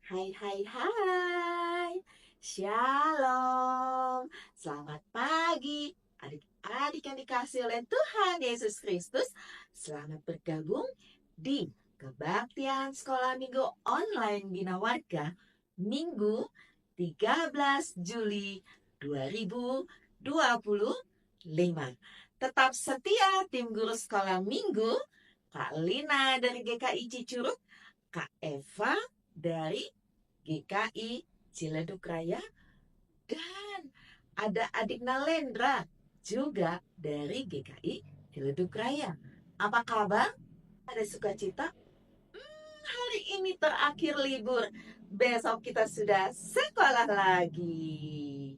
Hai hai hai, Shalom. Selamat pagi adik-adik yang dikasih oleh Tuhan Yesus Kristus. Selamat bergabung di Kebaktian Sekolah Minggu Online Bina Warga Minggu 13 Juli 2025. Tetap setia tim guru sekolah minggu, Kak Lina dari GKI Cicurug, Kak Eva dari GKI Ciledug Raya, dan ada adik Nalendra juga dari GKI Ciledug Raya. Apa kabar? Ada sukacita? Hari ini terakhir libur. Besok kita sudah sekolah lagi.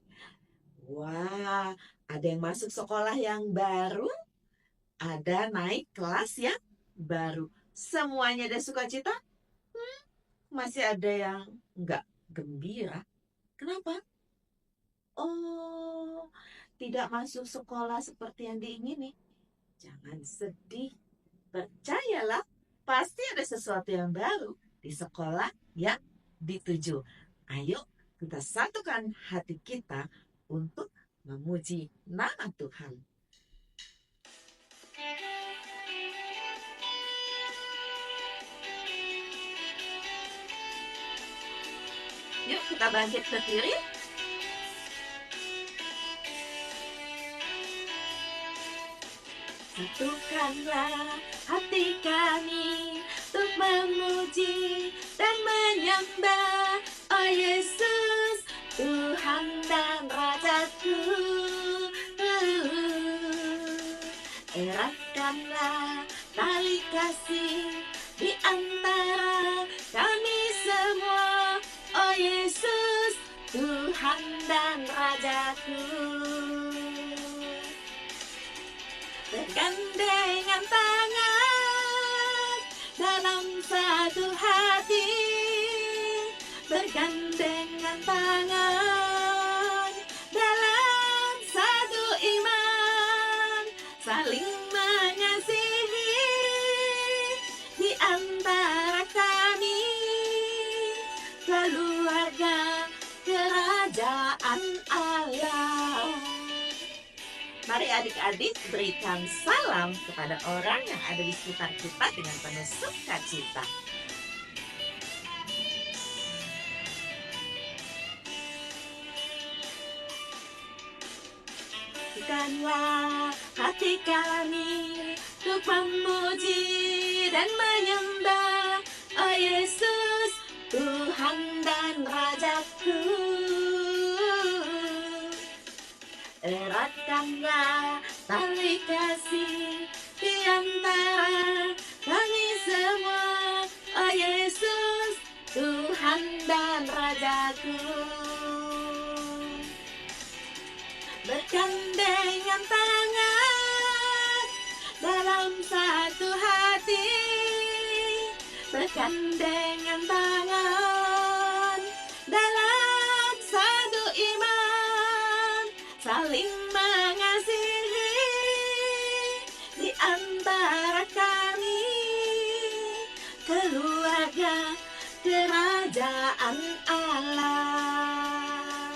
Wah, ada yang masuk sekolah yang baru, ada naik kelas yang baru. Semuanya ada sukacita? Masih ada yang nggak gembira. Kenapa? Oh, tidak masuk sekolah seperti yang diingini. Jangan sedih. Percayalah, pasti ada sesuatu yang baru di sekolah yang dituju. Ayo, kita satukan hati kita untuk memuji nama Tuhan. Yuk, kita bangkit berdiri. Satukanlah hati kami untuk memuji dan menyembah, oh Yesus, Tuhan dan Rajaku. Eratkanlah tali kasih di antara kami semua, oh Yesus, Tuhan dan Rajaku. Bergandengan tangan dalam satu hati, bergandengan tangan dalam satu iman, saling mengasihi di antara kami, keluarga kerajaan Allah. Mari adik-adik berikan salam kepada orang yang ada di sekitar kita dengan penuh sukacita. Bukanlah hati kami untuk memuji dan menyembah, oh Yesus, Tuhan dan Rajaku. Eratkanlah tali kasih di antara kami semua, oh Yesus, Tuhan dan Rajaku. Bergandengan tangan dalam satu hati, bergandengan tangan dalam satu iman, saling mengasihi di antara kami, keluarga kerajaan Allah,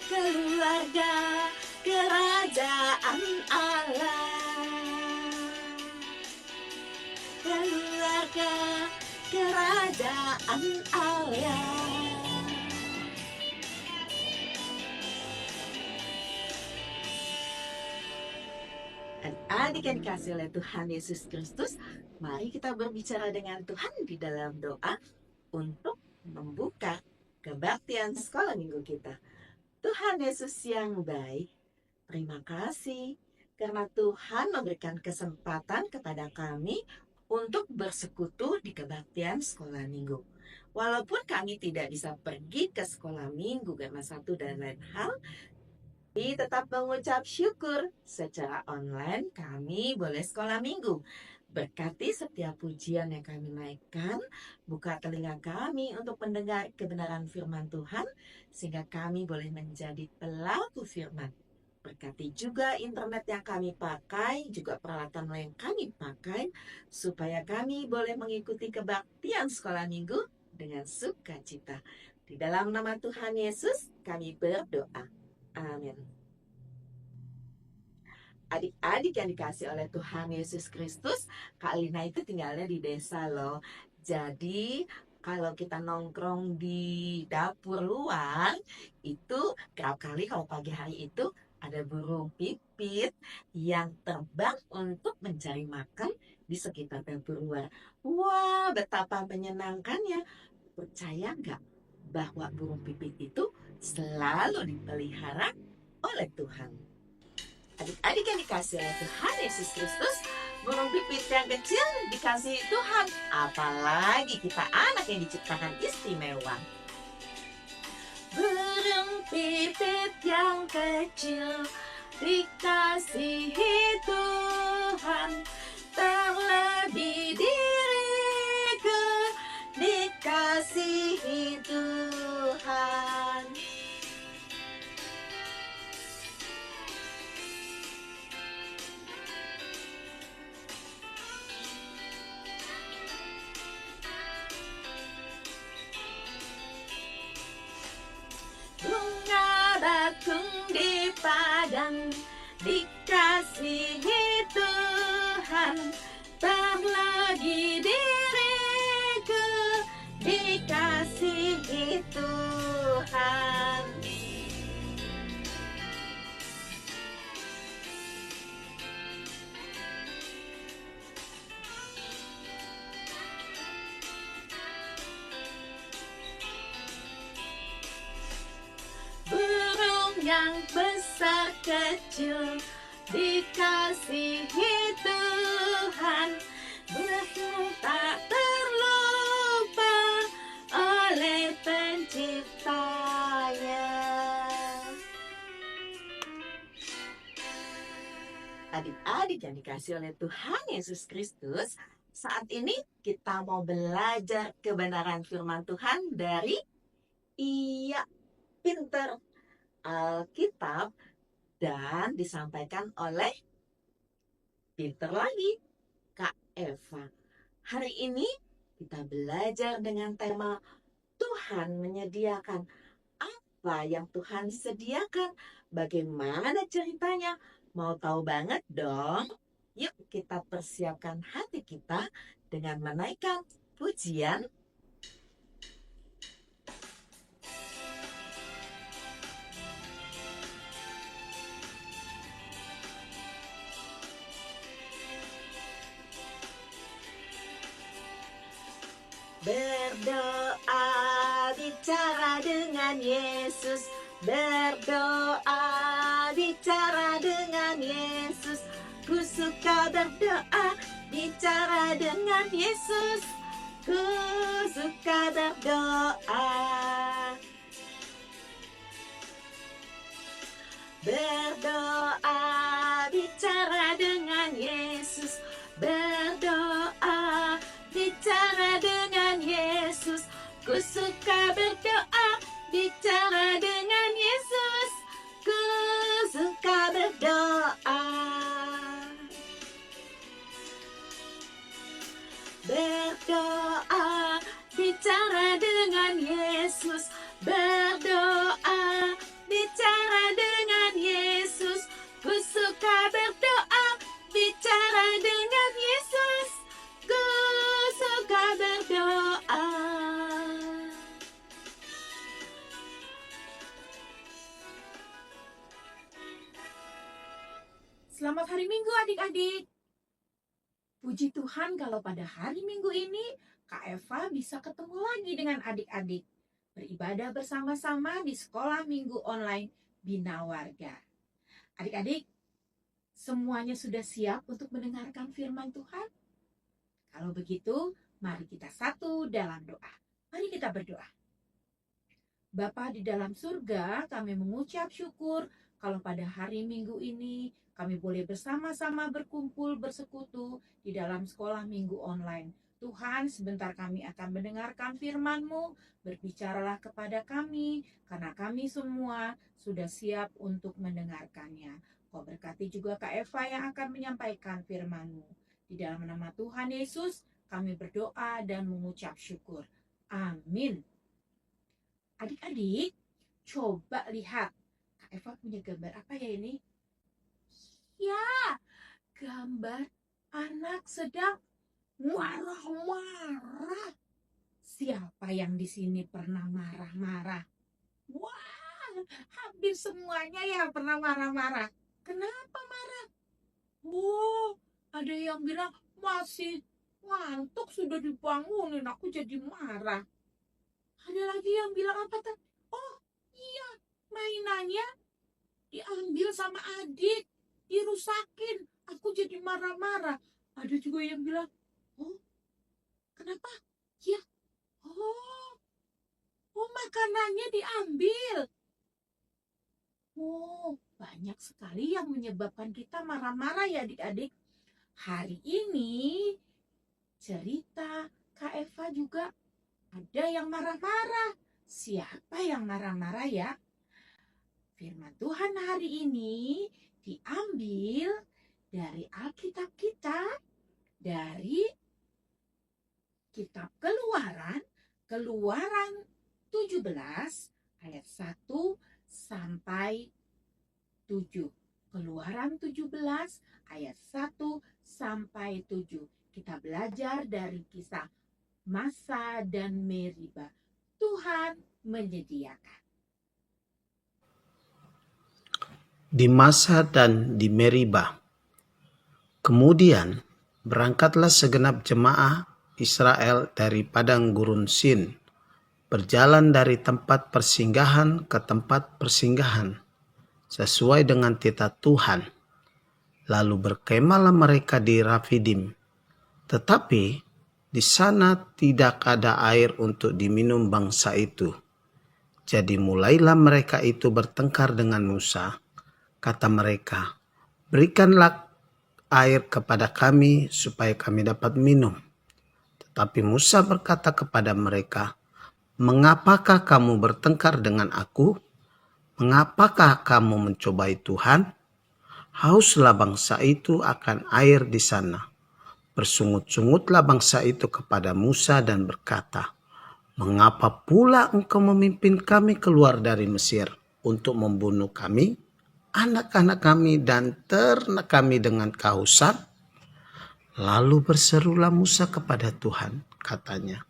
keluarga kerajaan Allah, keluarga kerajaan Allah. Adik yang dikasih oleh Tuhan Yesus Kristus, mari kita berbicara dengan Tuhan di dalam doa untuk membuka kebaktian sekolah minggu kita. Tuhan Yesus yang baik, terima kasih karena Tuhan memberikan kesempatan kepada kami untuk bersekutu di kebaktian sekolah minggu. Walaupun kami tidak bisa pergi ke sekolah minggu karena satu dan lain hal, kami tetap mengucap syukur secara online kami boleh sekolah minggu. Berkati setiap pujian yang kami naikkan, buka telinga kami untuk mendengar kebenaran firman Tuhan, sehingga kami boleh menjadi pelaku firman. Berkati juga internet yang kami pakai, juga peralatan yang kami pakai, supaya kami boleh mengikuti kebaktian sekolah minggu dengan sukacita. Di dalam nama Tuhan Yesus kami berdoa. Amin. Adik-adik yang dikasih oleh Tuhan Yesus Kristus, Kak Lina itu tinggalnya di desa loh. Jadi kalau kita nongkrong di dapur luar, itu kerap kali kalau pagi hari itu ada burung pipit yang terbang untuk mencari makan di sekitar dapur luar. Wah, betapa menyenangkannya. Percaya nggak bahwa burung pipit itu selalu dipelihara oleh Tuhan? Adik-adik yang dikasih oleh Tuhan Yesus Kristus, burung pipit yang kecil dikasih Tuhan. Apalagi kita anak yang diciptakan istimewa. Burung pipit yang kecil dikasihi Tuhan, terlebih diriku dikasihi Tuhan. Bunga bakung di padang dikasihi Tuhan, terlebih diriku dikasihi Tuhan. Burung yang besar kecil dikasihi Tuhan, burung tak terlupa oleh penciptanya. Adik-adik yang dikasih oleh Tuhan Yesus Kristus, saat ini kita mau belajar kebenaran firman Tuhan dari Iya Pinter Alkitab dan disampaikan oleh Pinter lagi, Kak Eva. Hari ini kita belajar dengan tema Tuhan menyediakan. Apa yang Tuhan sediakan? Bagaimana ceritanya? Mau tahu banget dong? Yuk kita persiapkan hati kita dengan menaikkan pujian. Berdoa, bicara dengan Yesus. Berdoa, bicara dengan Yesus. Ku suka berdoa, bicara dengan Yesus. Ku suka berdoa. Berdoa, bicara dengan Yesus. Berdoa, bicara dengan Yesus. Ku suka berdoa, bicara dengan Yesus. Ku suka berdoa. Berdoa, bicara dengan Yesus. Berdoa, bicara dengan Yesus. Ku suka berdoa, bicara dengan Yesus. Ku suka berdoa. Selamat hari Minggu adik-adik. Puji Tuhan kalau pada hari Minggu ini Kak Eva bisa ketemu lagi dengan adik-adik. Beribadah bersama-sama di sekolah minggu online Bina Warga. Adik-adik, semuanya sudah siap untuk mendengarkan firman Tuhan? Kalau begitu, mari kita satu dalam doa. Mari kita berdoa. Bapa di dalam surga, kami mengucap syukur kalau pada hari Minggu ini kami boleh bersama-sama berkumpul bersekutu di dalam sekolah minggu online. Tuhan, sebentar kami akan mendengarkan firman-Mu, berbicaralah kepada kami, karena kami semua sudah siap untuk mendengarkannya. Kau berkati juga Kak Eva yang akan menyampaikan firman-Mu. Di dalam nama Tuhan Yesus, kami berdoa dan mengucap syukur. Amin. Adik-adik, coba lihat. Kak Eva punya gambar apa ya ini? Ya, gambar anak sedang marah-marah. Siapa yang di sini pernah marah-marah? Wah, hampir semuanya ya pernah marah-marah. Kenapa marah? Oh, ada yang bilang masih ngantuk sudah dibangunin, aku jadi marah. Ada lagi yang bilang apa tuh? Oh, iya, mainannya diambil sama adik, dirusakin. Aku jadi marah-marah. Ada juga yang bilang, oh, kenapa? Ya, oh, oh makanannya diambil. Oh, banyak sekali yang menyebabkan kita marah-marah ya adik-adik. Hari ini cerita Kak Eva juga ada yang marah-marah. Siapa yang marah-marah ya? Firman Tuhan hari ini diambil dari Alkitab kita, dari kitab Keluaran 17 ayat 1 sampai 7. Keluaran 17 ayat 1 sampai 7. Kita belajar dari kisah Masa dan Meriba. Tuhan menyediakan. Di Masa dan di Meriba. Kemudian berangkatlah segenap jemaah Israel dari padang gurun Sin, berjalan dari tempat persinggahan ke tempat persinggahan, sesuai dengan titah Tuhan. Lalu berkemahlah mereka di Rafidim. Tetapi di sana tidak ada air untuk diminum bangsa itu. Jadi mulailah mereka itu bertengkar dengan Musa. Kata mereka, berikanlah air kepada kami supaya kami dapat minum. Tetapi Musa berkata kepada mereka, mengapakah kamu bertengkar dengan aku? Mengapakah kamu mencobai Tuhan? Hauslah bangsa itu akan air di sana. Bersungut-sungutlah bangsa itu kepada Musa dan berkata, mengapa pula engkau memimpin kami keluar dari Mesir untuk membunuh kami, anak-anak kami dan ternak kami dengan kehausan? Lalu berserulah Musa kepada Tuhan, katanya,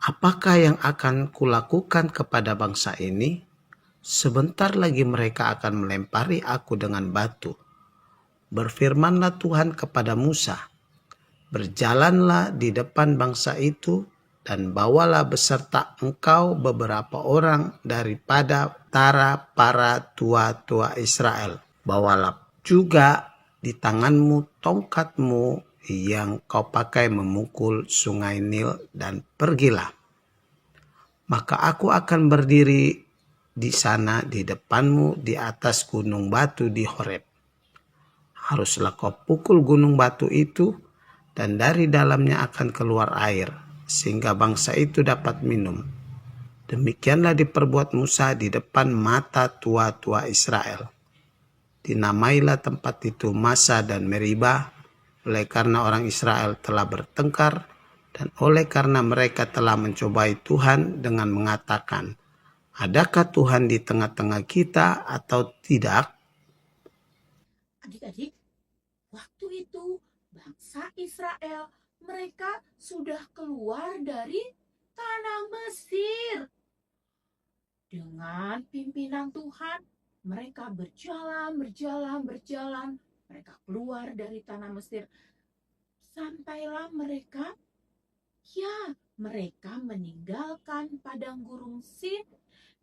apakah yang akan kulakukan kepada bangsa ini? Sebentar lagi mereka akan melempari aku dengan batu. Berfirmanlah Tuhan kepada Musa, berjalanlah di depan bangsa itu dan bawalah beserta engkau beberapa orang daripada para tua-tua Israel. Bawalah juga di tanganmu tongkatmu yang kau pakai memukul sungai Nil dan pergilah. Maka aku akan berdiri di sana di depanmu di atas gunung batu di Horeb. Haruslah kau pukul gunung batu itu dan dari dalamnya akan keluar air, sehingga bangsa itu dapat minum. Demikianlah diperbuat Musa di depan mata tua-tua Israel. Dinamailah tempat itu Masa dan Meriba, oleh karena orang Israel telah bertengkar, dan oleh karena mereka telah mencobai Tuhan dengan mengatakan, adakah Tuhan di tengah-tengah kita atau tidak? Adik-adik, waktu itu bangsa Israel mereka sudah keluar dari tanah Mesir. Dengan pimpinan Tuhan, mereka berjalan. Mereka keluar dari tanah Mesir. Sampailah mereka meninggalkan padang gurun Sin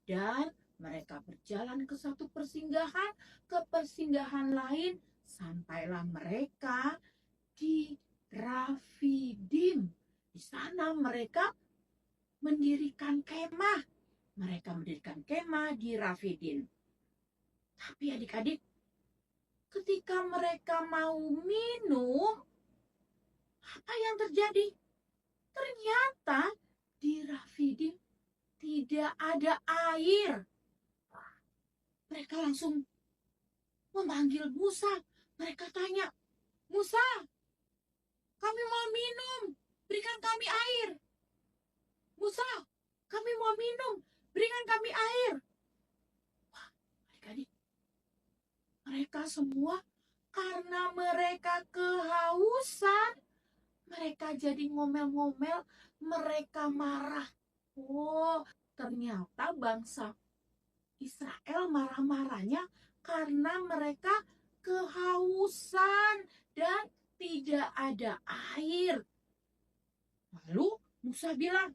dan mereka berjalan ke satu persinggahan, ke persinggahan lain, sampailah mereka di Rafidim. Di sana mereka mendirikan kemah. Di Rafidim. Tapi adik-adik, ketika mereka mau minum, apa yang terjadi? Ternyata di Rafidim tidak ada air. Mereka langsung memanggil Musa. Mereka tanya, Musa, kami mau minum, berikan kami air. Musa, minum, berikan kami air. Wah, adik-adik, mereka semua karena mereka kehausan, mereka jadi ngomel-ngomel, mereka marah. Oh, ternyata bangsa Israel marah-marahnya karena mereka kehausan dan tidak ada air. Lalu Musa bilang,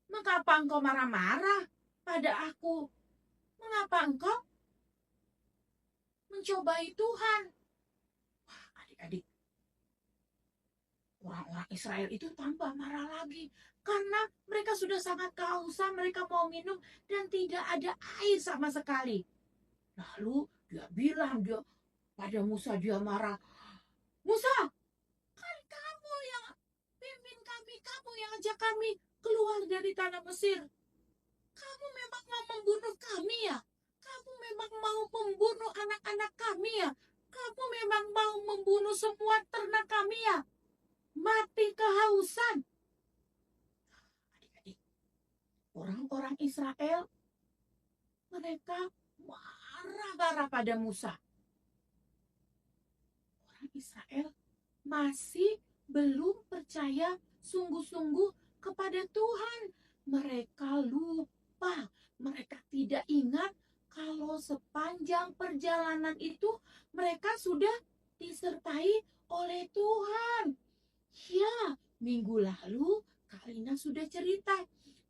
"Mengapa engkau marah-marah pada aku? Mengapa engkau mencobai Tuhan?" Wah, adik-adik, orang-orang Israel itu tambah marah lagi karena mereka sudah sangat kehausan, mereka mau minum dan tidak ada air sama sekali. Lalu dia bilang pada Musa, dia marah, "Musa, kan kamu yang pimpin kami, kamu yang ajak kami keluar dari tanah Mesir. Kamu memang mau membunuh kami ya? Kamu memang mau membunuh anak-anak kami ya? Kamu memang mau membunuh semua ternak kami ya? Mati kehausan." Adik-adik, orang-orang Israel, mereka marah-marah pada Musa. Orang Israel masih belum percaya sungguh-sungguh kepada Tuhan. Mereka lupa, mereka tidak ingat kalau sepanjang perjalanan itu mereka sudah disertai oleh Tuhan. Ya, minggu lalu Kalina sudah cerita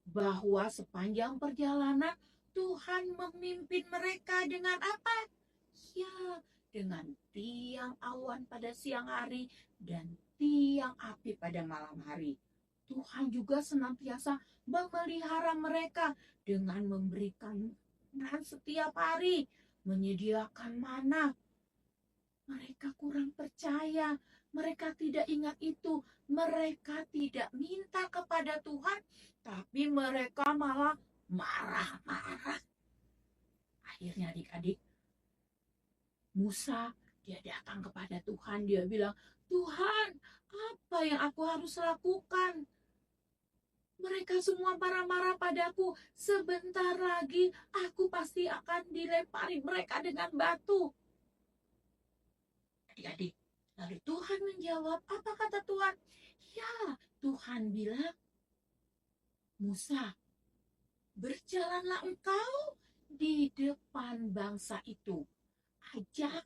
bahwa sepanjang perjalanan Tuhan memimpin mereka dengan apa? Ya, dengan tiang awan pada siang hari dan tiang api pada malam hari. Tuhan juga senantiasa memelihara mereka dengan memberikan makan setiap hari, menyediakan mana. Mereka kurang percaya, mereka tidak ingat itu, mereka tidak minta kepada Tuhan, tapi mereka malah marah-marah. Akhirnya adik-adik, Musa dia datang kepada Tuhan, dia bilang, "Tuhan, apa yang aku harus lakukan? Mereka semua marah-marah padaku. Sebentar lagi aku pasti akan dilempari mereka dengan batu." Adik-adik, lalu Tuhan menjawab, apa kata Tuhan? Ya, Tuhan bilang, "Musa, berjalanlah engkau di depan bangsa itu. Ajak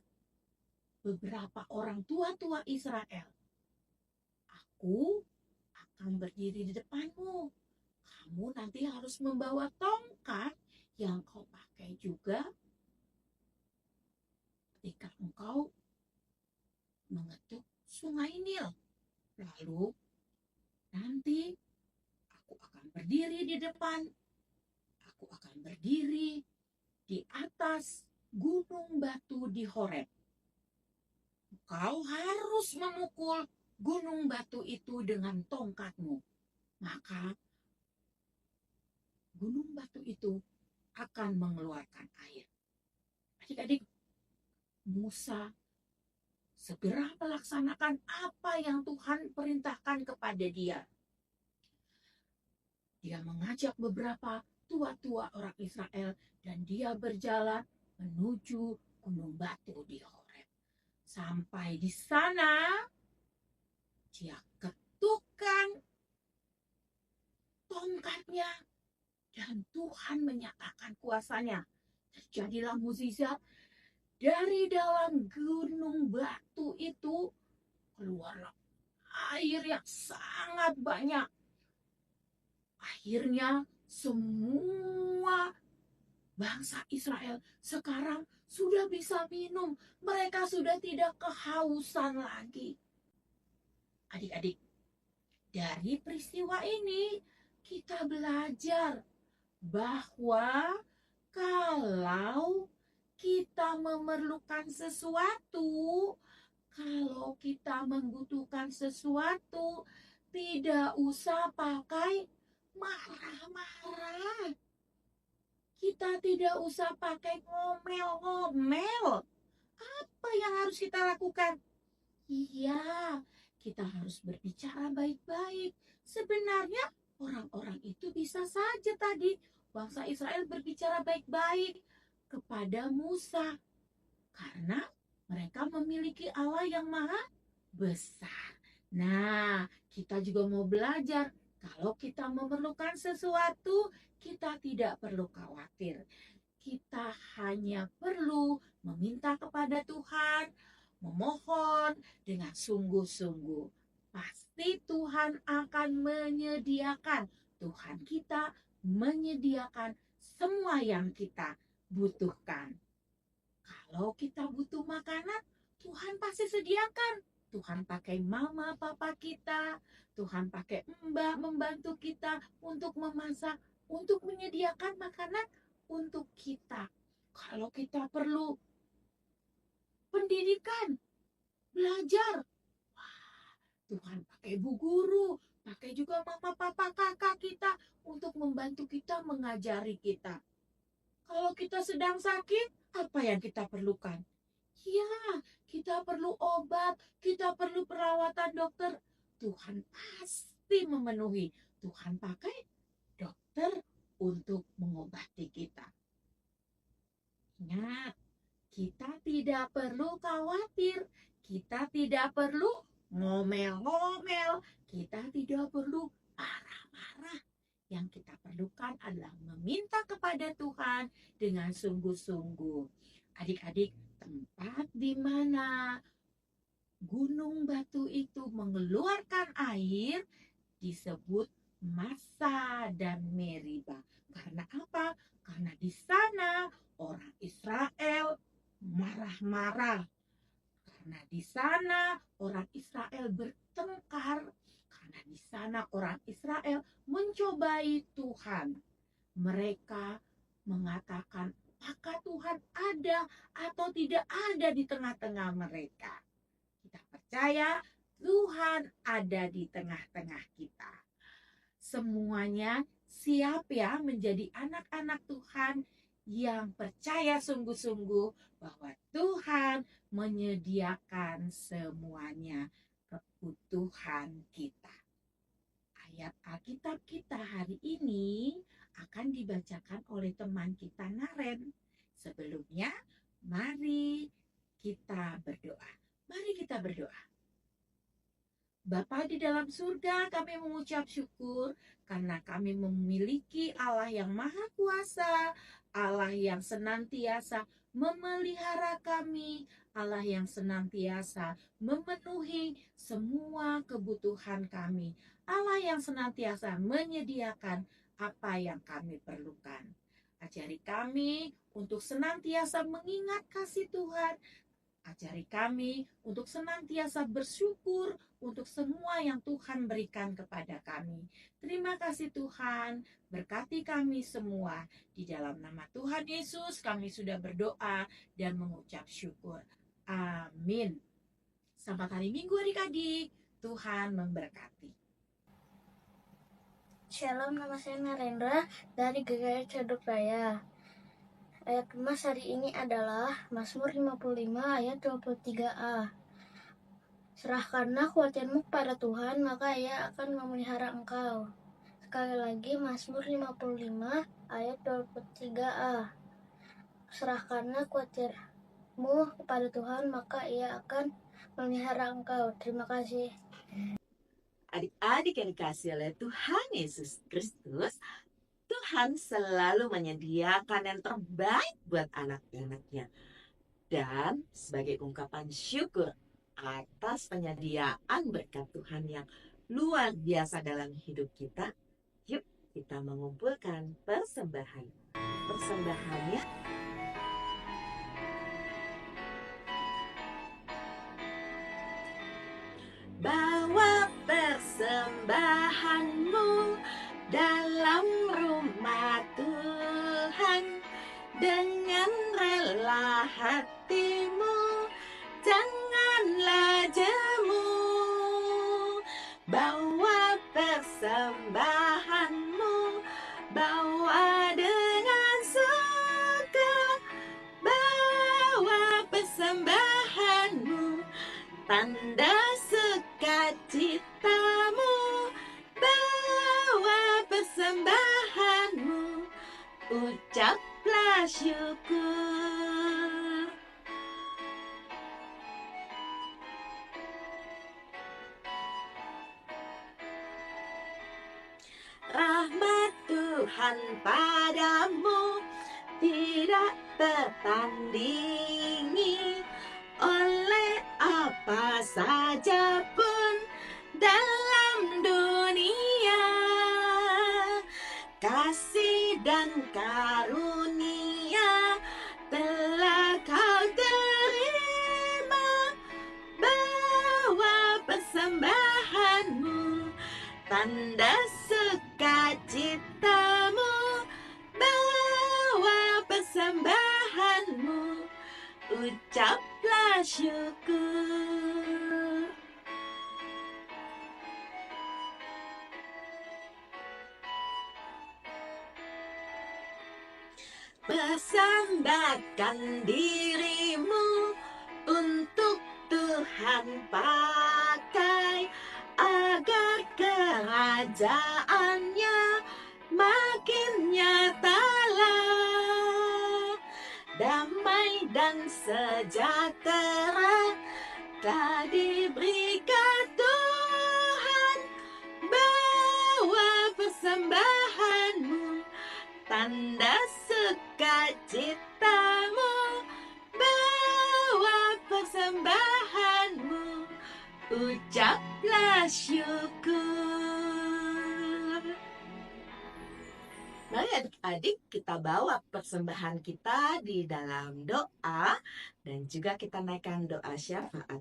beberapa orang tua-tua Israel. Aku akan berdiri di depanmu. Kamu nanti harus membawa tongkat yang kau pakai juga ketika engkau mengetuk sungai Nil. Lalu nanti aku akan berdiri di depan. Aku akan berdiri di atas gunung batu di Horeb. Kau harus memukul gunung batu itu dengan tongkatmu. Maka gunung batu itu akan mengeluarkan air." Adik-adik, Musa segera melaksanakan apa yang Tuhan perintahkan kepada dia. Dia mengajak beberapa tua-tua orang Israel dan dia berjalan menuju gunung batu di Horeb. Sampai di sana, dia ketukkan tongkatnya dan Tuhan menyatakan kuasanya. Terjadilah mukjizat. Dari dalam gunung batu itu keluarlah air yang sangat banyak. Akhirnya semua bangsa Israel sekarang sudah bisa minum. Mereka sudah tidak kehausan lagi. Adik-adik, dari peristiwa ini kita belajar bahwa kalau kita memerlukan sesuatu, kalau kita membutuhkan sesuatu, tidak usah pakai marah-marah. Kita tidak usah pakai ngomel-ngomel. Apa yang harus kita lakukan? Iya, kita harus berbicara baik-baik. Sebenarnya orang-orang itu bisa bisa saja tadi bangsa Israel berbicara baik-baik kepada Musa karena mereka memiliki Allah yang maha besar. Nah, kita juga mau belajar kalau kita memerlukan sesuatu, kita tidak perlu khawatir. Kita hanya perlu meminta kepada Tuhan, memohon dengan sungguh-sungguh. Pasti Tuhan akan menyediakan. Tuhan kita menyediakan semua yang kita butuhkan. Kalau kita butuh makanan, Tuhan pasti sediakan. Tuhan pakai mama papa kita, Tuhan pakai mbak membantu kita untuk memasak, untuk menyediakan makanan untuk kita. Kalau kita perlu pendidikan, belajar, Tuhan pakai bu guru, pakai juga mama papa kakak kita untuk membantu kita, mengajari kita. Kalau kita sedang sakit, apa yang kita perlukan? Ya, kita perlu obat, kita perlu perawatan dokter. Tuhan pasti memenuhi. Tuhan pakai dokter untuk mengobati kita. Ingat, kita tidak perlu khawatir. Kita tidak perlu ngomel-ngomel. Kita tidak perlu marah-marah. Yang kita perlukan adalah meminta kepada Tuhan dengan sungguh-sungguh. Adik-adik, tempat di mana gunung batu itu mengeluarkan air disebut Massa dan Meriba. Karena apa? Karena di sana orang Israel marah-marah. Karena di sana orang Israel bertengkar. Karena di sana orang Israel mencobai Tuhan. Mereka mengatakan, apakah Tuhan ada atau tidak ada di tengah-tengah mereka? Kita percaya Tuhan ada di tengah-tengah kita. Semuanya siap ya menjadi anak-anak Tuhan yang percaya sungguh-sungguh bahwa Tuhan menyediakan semuanya kebutuhan kita. Ayat Alkitab kita hari ini akan dibacakan oleh teman kita Naren. Sebelumnya, mari kita berdoa. Mari kita berdoa. Bapa di dalam surga, kami mengucap syukur karena kami memiliki Allah yang maha kuasa, Allah yang senantiasa memelihara kami, Allah yang senantiasa memenuhi semua kebutuhan kami, Allah yang senantiasa menyediakan apa yang kami perlukan. Ajari kami untuk senantiasa mengingat kasih Tuhan. Ajari kami untuk senantiasa bersyukur untuk semua yang Tuhan berikan kepada kami. Terima kasih Tuhan, berkati kami semua. Di dalam nama Tuhan Yesus kami sudah berdoa dan mengucap syukur. Amin. Selamat hari Minggu adik-adik. Tuhan memberkati. Shalom, nama saya Narendra dari GKI Cedok Raya. Ayat kemas hari ini adalah Mazmur 55 ayat 23a. Serahkanlah khawatirmu kepada Tuhan, maka Ia akan memelihara engkau. Sekali lagi Mazmur 55 ayat 23a. Serahkanlah khawatirmu kepada Tuhan, maka Ia akan memelihara engkau. Terima kasih. Adik-adik yang dikasihi oleh Tuhan Yesus Kristus, Tuhan selalu menyediakan yang terbaik buat anak-anaknya. Dan sebagai ungkapan syukur atas penyediaan berkat Tuhan yang luar biasa dalam hidup kita, yuk kita mengumpulkan persembahan. Persembahannya bawa persembahanmu dalam rumah Tuhan dengan rela hatimu, janganlah jemu. Bawa persembahanmu, bawa dengan suka, bawa persembahanmu, tanda sukacitamu, bawa persembahan. Ucaplah syukur. Rahmat Tuhan padamu tidak tertandingi oleh apa saja pun dalam dunia. Kasih dan karunia telah kau terima, bawa persembahanmu, tanda sukacitamu, bawa persembahanmu, ucaplah syukur. Persembahkan dirimu untuk Tuhan pakai, agar kerajaannya makin nyatalah. Damai dan sejahtera telah diberikan Tuhan, bawa persembahanmu, tanda sukacitamu, bawa persembahanmu, ucaplah syukur. Mari adik-adik kita bawa persembahan kita di dalam doa dan juga kita naikkan doa syafaat.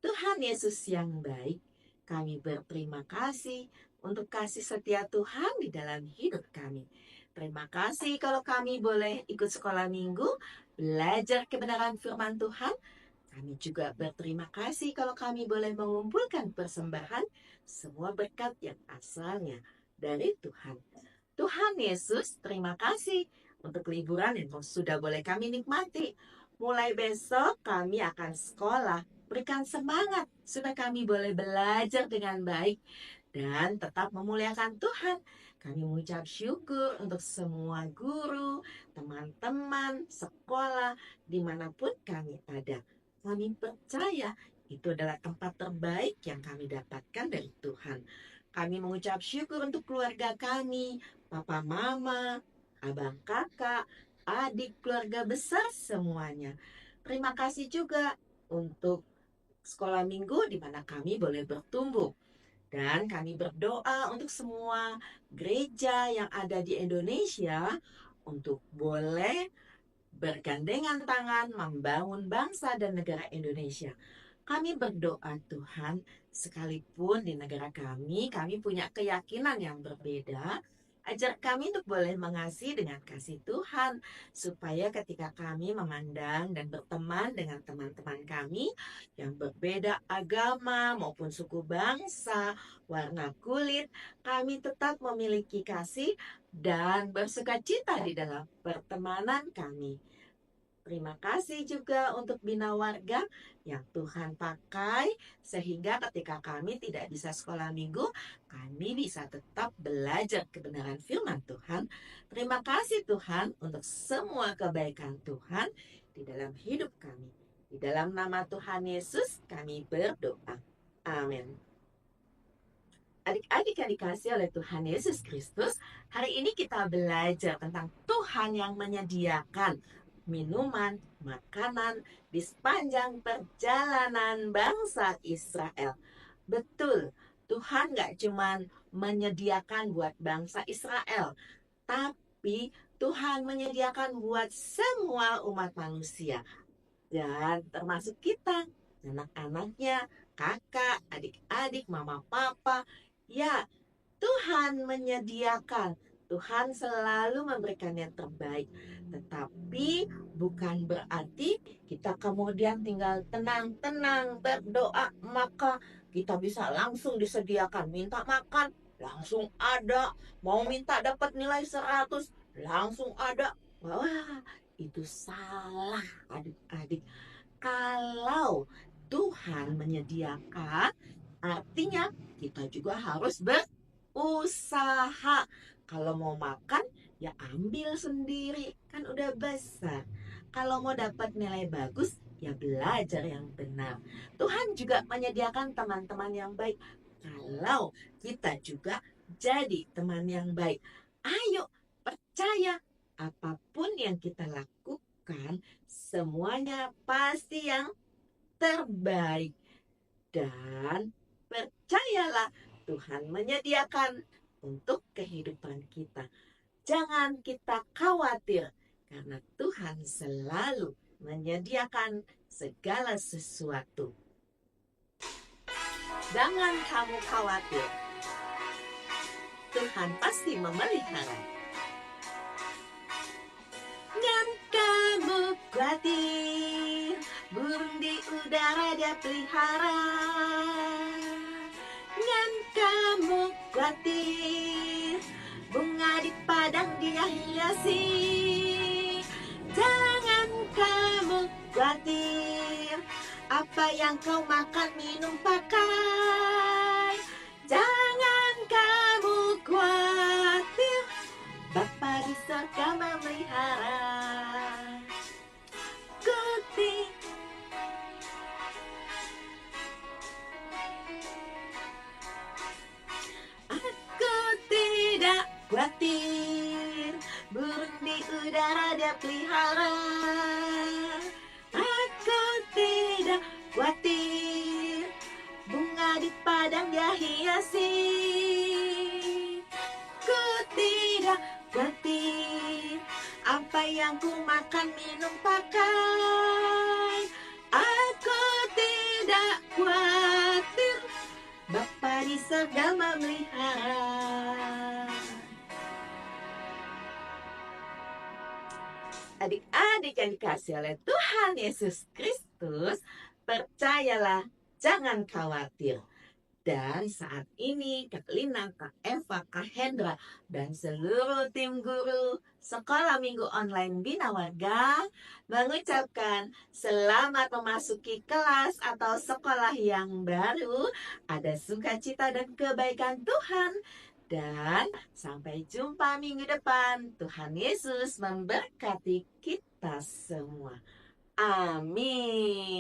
Tuhan Yesus yang baik, kami berterima kasih untuk kasih setia Tuhan di dalam hidup kami. Terima kasih kalau kami boleh ikut sekolah minggu, belajar kebenaran firman Tuhan. Kami juga berterima kasih kalau kami boleh mengumpulkan persembahan, semua berkat yang asalnya dari Tuhan. Tuhan Yesus, terima kasih untuk liburan yang sudah boleh kami nikmati. Mulai besok kami akan sekolah. Berikan semangat supaya kami boleh belajar dengan baik dan tetap memuliakan Tuhan. Kami mengucap syukur untuk semua guru, teman-teman, sekolah, dimanapun kami ada. Kami percaya itu adalah tempat terbaik yang kami dapatkan dari Tuhan. Kami mengucap syukur untuk keluarga kami, papa mama, abang kakak, adik, keluarga besar semuanya. Terima kasih juga untuk sekolah minggu di mana kami boleh bertumbuh. Dan kami berdoa untuk semua gereja yang ada di Indonesia untuk boleh bergandengan tangan membangun bangsa dan negara Indonesia. Kami berdoa Tuhan, sekalipun di negara kami punya keyakinan yang berbeda, ajar kami untuk boleh mengasihi dengan kasih Tuhan, supaya ketika kami memandang dan berteman dengan teman-teman kami yang berbeda agama maupun suku bangsa, warna kulit, kami tetap memiliki kasih dan bersukacita di dalam pertemanan kami. Terima kasih juga untuk Bina Warga yang Tuhan pakai sehingga ketika kami tidak bisa sekolah minggu, kami bisa tetap belajar kebenaran firman Tuhan. Terima kasih Tuhan untuk semua kebaikan Tuhan di dalam hidup kami. Di dalam nama Tuhan Yesus kami berdoa. Amin. Adik-adik yang dikasihi oleh Tuhan Yesus Kristus, hari ini kita belajar tentang Tuhan yang menyediakan minuman, makanan di sepanjang perjalanan bangsa Israel. Betul, Tuhan gak cuma menyediakan buat bangsa Israel, tapi Tuhan menyediakan buat semua umat manusia. Dan termasuk kita, anak-anaknya, kakak, adik-adik, mama, papa. Ya, Tuhan menyediakan. Tuhan selalu memberikan yang terbaik. Tetapi bukan berarti kita kemudian tinggal tenang-tenang berdoa, maka kita bisa langsung disediakan. Minta makan, langsung ada. Mau minta dapat nilai 100, langsung ada. Wah, itu salah adik-adik. Kalau Tuhan menyediakan, artinya kita juga harus berusaha. Kalau mau makan, ya ambil sendiri, kan udah besar. Kalau mau dapat nilai bagus, ya belajar yang benar. Tuhan juga menyediakan teman-teman yang baik. Kalau kita juga jadi teman yang baik, ayo percaya apapun yang kita lakukan, semuanya pasti yang terbaik. Dan percayalah, Tuhan menyediakan untuk kehidupan kita. Jangan kita khawatir, karena Tuhan selalu menyediakan segala sesuatu. Jangan kamu khawatir, Tuhan pasti memelihara. Jangan kamu khawatir, burung di udara Dia pelihara. Jangan kamu khawatir, bunga di padang Dia hiasi. Jangan kamu khawatir, apa yang kau makan, minum, pakai. Jangan kamu khawatir, Bapa di sorga memelihara. Aku tidak khawatir, burung di udara Dia pelihara. Aku tidak khawatir, bunga di padang Dia hiasi. Ku tidak khawatir, apa yang ku makan, minum, pakai. Aku tidak khawatir, Bapa di sorga memelihara. Adik-adik yang dikasihi oleh Tuhan Yesus Kristus, percayalah, jangan khawatir. Dari saat ini, Kak Lina, Kak Eva, Kak Hendra, dan seluruh tim guru Sekolah Minggu Online Bina Warga mengucapkan selamat memasuki kelas atau sekolah yang baru. Ada sukacita dan kebaikan Tuhan. Dan sampai jumpa minggu depan. Tuhan Yesus memberkati kita semua. Amin.